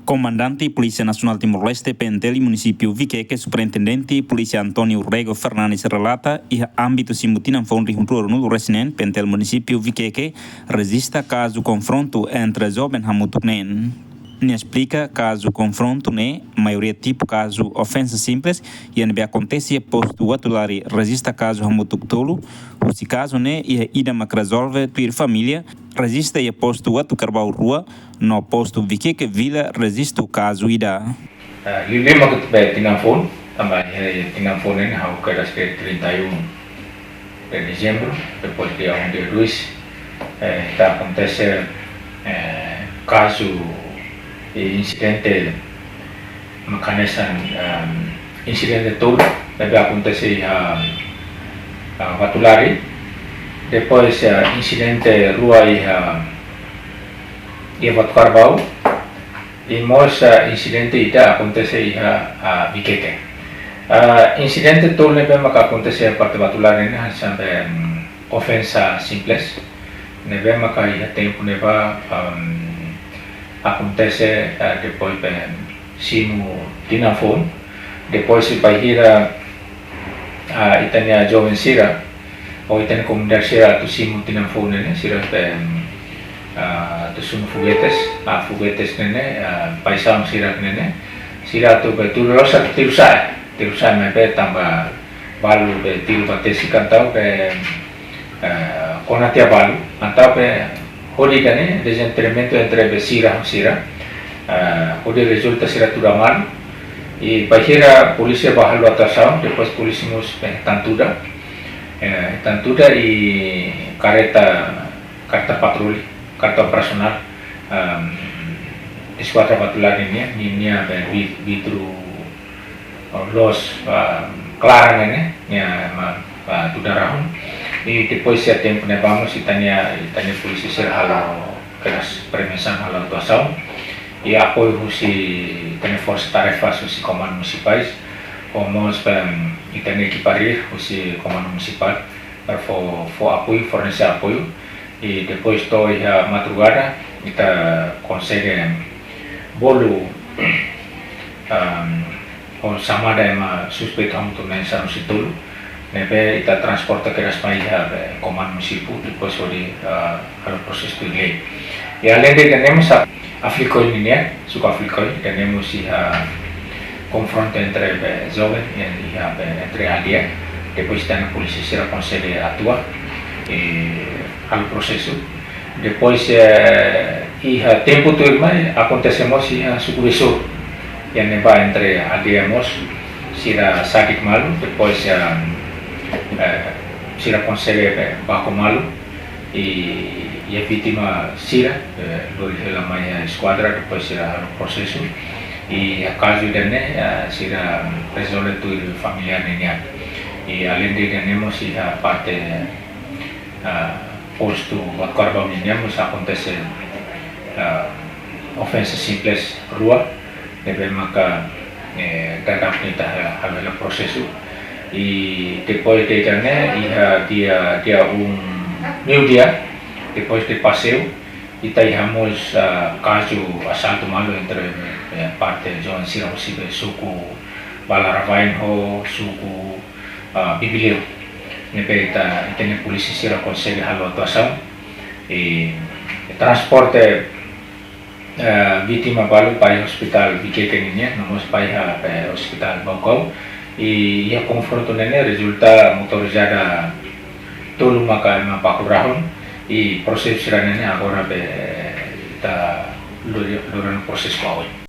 Comandante Polícia Nacional Timor-Leste, PNTEL, município Viqueque, Superintendente Polícia Antônio Rego Fernandes relata e âmbito simutina fonte junto no Resinen, PNTEL município Viqueque, resista caso confronto entre jovem Hamutuknen. Ne explica caso confronto ne maioria tipo caso ofensa simples e NB acontece posto o atulari resista caso Hamutuktolo, o se caso ne e ida mak resolve tuir família resista e posto o atu carbau rua no posto Viqueque vila resista o caso ida. Lima que tiver tinafon também tinafon ini hau que das que 31 de dezembro depois dia 1 de 2 está acontece caso incidente mecanisme incidente todo deve acontecer a Vatulari depois incidente rua e Vatcarbau e mais incidente ida acontece a Viqueque incidente todo deve acontecer a parte Vatulari ini sampai ofensa simples deve makai tempo neva acontece depois simu tinafon depois se bahira itania jovem sira ou itania comunidade sira tu simu tinafon ini sira tu sum foguetes nene paisam sira nene sira tu betul rosa tirusa mepe tambah balu be tiru batesi kantau be konatia balu antau be Hodi kane desentrenamento entre Sira, hodi resulta Sira Turaman e bahira polícia bahalo atasão, depois polícia mus tantuda e carta patrulha, carta operacional esquadra patrulha ini vitru los clara né tuda rahun e depois se tempo né vamos itania polícia ser halo keras permesan halo atuação e apoio si tane força tarefas si comando municipais vamos itania equiparir si comando municipal para apoio fornecer apoio e depois to a madrugada kita consegue bolu sama ada suspeito untuk mensano situl nebe ita transporta que as paia comando municipal depois ori al processo de lei e além de temos a aflicoi ninia suka aflicoi temos confronto entre jovem e entre alia depois tem a polícia será consegue atuar e al processo depois tempo tu irmã acontecemos supervisor yang neba entre aliamos sira sakit malu depois sira consegue bajo malu e a vítima sira lori hela mai esquadra depois sira no processo e a caso dene sira resolve tu familiar niña e além de tenemos a parte posto acordo niña nos acontece ofensa simples rua deve maka datang kita hal prosesu e depois de dia meu dia depois de passeio e temos caso assalto malu entre parte João Sira suku Balaravain ho suku Bibileu nebe tem polícia Sira consegue halo atuação e transporte vítima balu para hospital Viqueque ninya nomos para hospital Baucau e a confronto nene resulta motorizada tolu maka pakurahun e prosesso nene agora está lorando processo